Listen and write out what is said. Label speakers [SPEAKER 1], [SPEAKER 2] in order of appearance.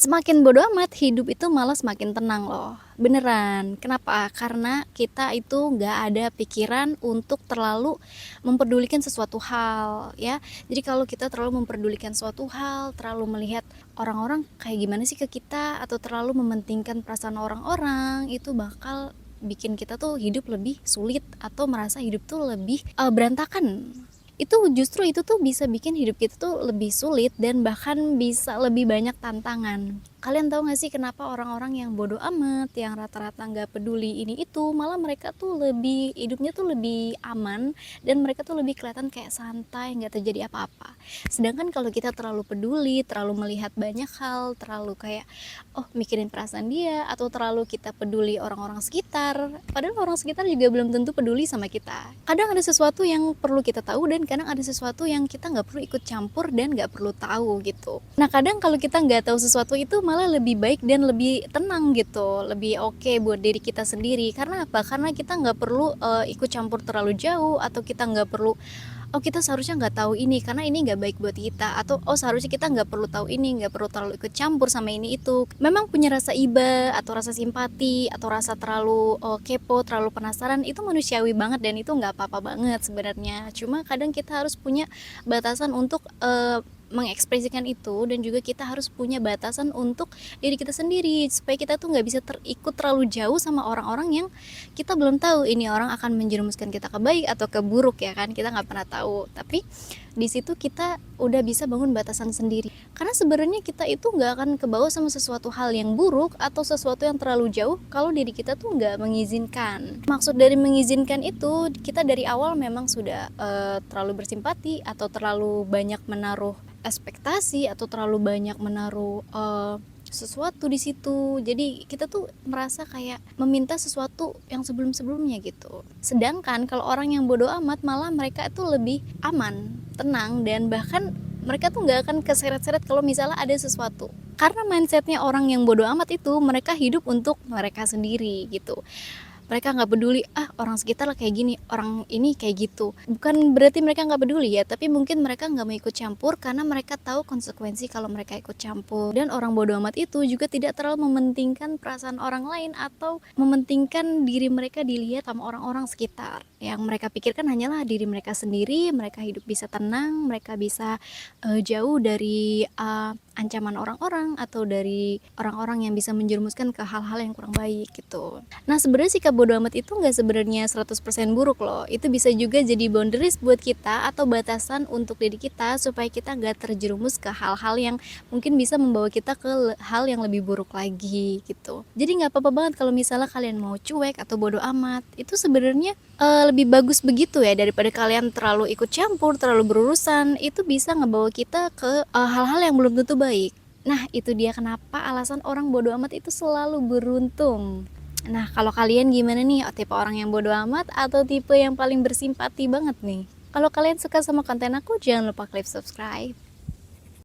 [SPEAKER 1] Semakin bodo amat, hidup itu malah semakin tenang loh. Beneran. Kenapa? Karena kita itu nggak ada pikiran untuk terlalu memperdulikan sesuatu hal, ya. Jadi kalau kita terlalu memperdulikan suatu hal, terlalu melihat orang-orang kayak gimana sih ke kita, atau terlalu mementingkan perasaan orang-orang, itu bakal bikin kita tuh hidup lebih sulit atau merasa hidup tuh lebih berantakan. Itu justru itu tuh bisa bikin hidup kita tuh lebih sulit dan bahkan bisa lebih banyak tantangan. Kalian tahu gak sih kenapa orang-orang yang bodoh amat, yang rata-rata gak peduli ini itu, malah mereka tuh lebih, hidupnya tuh lebih aman, dan mereka tuh lebih kelihatan kayak santai, gak terjadi apa-apa. Sedangkan kalau kita terlalu peduli, terlalu melihat banyak hal, terlalu kayak mikirin perasaan dia, atau terlalu kita peduli orang-orang sekitar, padahal orang sekitar juga belum tentu peduli sama kita. Kadang ada sesuatu yang perlu kita tahu, dan kadang ada sesuatu yang kita gak perlu ikut campur dan gak perlu tahu gitu. Nah kadang kalau kita gak tahu sesuatu itu malah lebih baik dan lebih tenang gitu, lebih oke buat diri kita sendiri. Karena apa? Karena kita nggak perlu ikut campur terlalu jauh, atau kita nggak perlu kita seharusnya nggak tahu ini karena ini nggak baik buat kita, atau seharusnya kita nggak perlu tahu ini, nggak perlu terlalu ikut campur sama ini itu. Memang punya rasa iba atau rasa simpati atau rasa terlalu kepo, terlalu penasaran, itu manusiawi banget dan itu nggak apa-apa banget sebenarnya. Cuma kadang kita harus punya batasan untuk mengekspresikan itu, dan juga kita harus punya batasan untuk diri kita sendiri supaya kita tuh nggak bisa terikut terlalu jauh sama orang-orang yang kita belum tahu ini orang akan menjerumuskan kita ke baik atau ke buruk, ya kan, kita nggak pernah tahu. Tapi di situ kita udah bisa bangun batasan sendiri, karena sebenarnya kita itu nggak akan kebawa sama sesuatu hal yang buruk atau sesuatu yang terlalu jauh kalau diri kita tuh nggak mengizinkan. Maksud dari mengizinkan itu, kita dari awal memang sudah terlalu bersimpati atau terlalu banyak menaruh ekspektasi atau terlalu banyak menaruh sesuatu di situ. Jadi kita tuh merasa kayak meminta sesuatu yang sebelum-sebelumnya gitu. Sedangkan kalau orang yang bodoh amat, malah mereka itu lebih aman, tenang, dan bahkan mereka tuh nggak akan keseret-seret kalau misalnya ada sesuatu. Karena mindsetnya orang yang bodoh amat itu, mereka hidup untuk mereka sendiri gitu. Mereka nggak peduli orang sekitar kayak gini, orang ini kayak gitu. Bukan berarti mereka nggak peduli ya, tapi mungkin mereka nggak mau ikut campur karena mereka tahu konsekuensi kalau mereka ikut campur. Dan orang bodoh amat itu juga tidak terlalu mementingkan perasaan orang lain atau mementingkan diri mereka dilihat sama orang-orang sekitar. Yang mereka pikirkan hanyalah diri mereka sendiri. Mereka hidup bisa tenang, mereka bisa jauh dari ancaman orang-orang atau dari orang-orang yang bisa menjerumuskan ke hal-hal yang kurang baik gitu. Nah sebenarnya sikap bodo amat itu nggak sebenarnya 100% buruk loh. Itu bisa juga jadi boundaries buat kita atau batasan untuk diri kita supaya kita nggak terjerumus ke hal-hal yang mungkin bisa membawa kita ke hal yang lebih buruk lagi gitu. Jadi nggak apa-apa banget kalau misalnya kalian mau cuek atau bodo amat. Itu sebenarnya lebih bagus begitu ya, daripada kalian terlalu ikut campur, terlalu berurusan. Itu bisa ngebawa kita ke hal-hal yang belum tentu baik. Nah itu dia kenapa alasan orang bodo amat itu selalu beruntung. Nah kalau kalian gimana nih, tipe orang yang bodo amat atau tipe yang paling bersimpati banget nih? Kalau kalian suka sama konten aku, jangan lupa klik subscribe.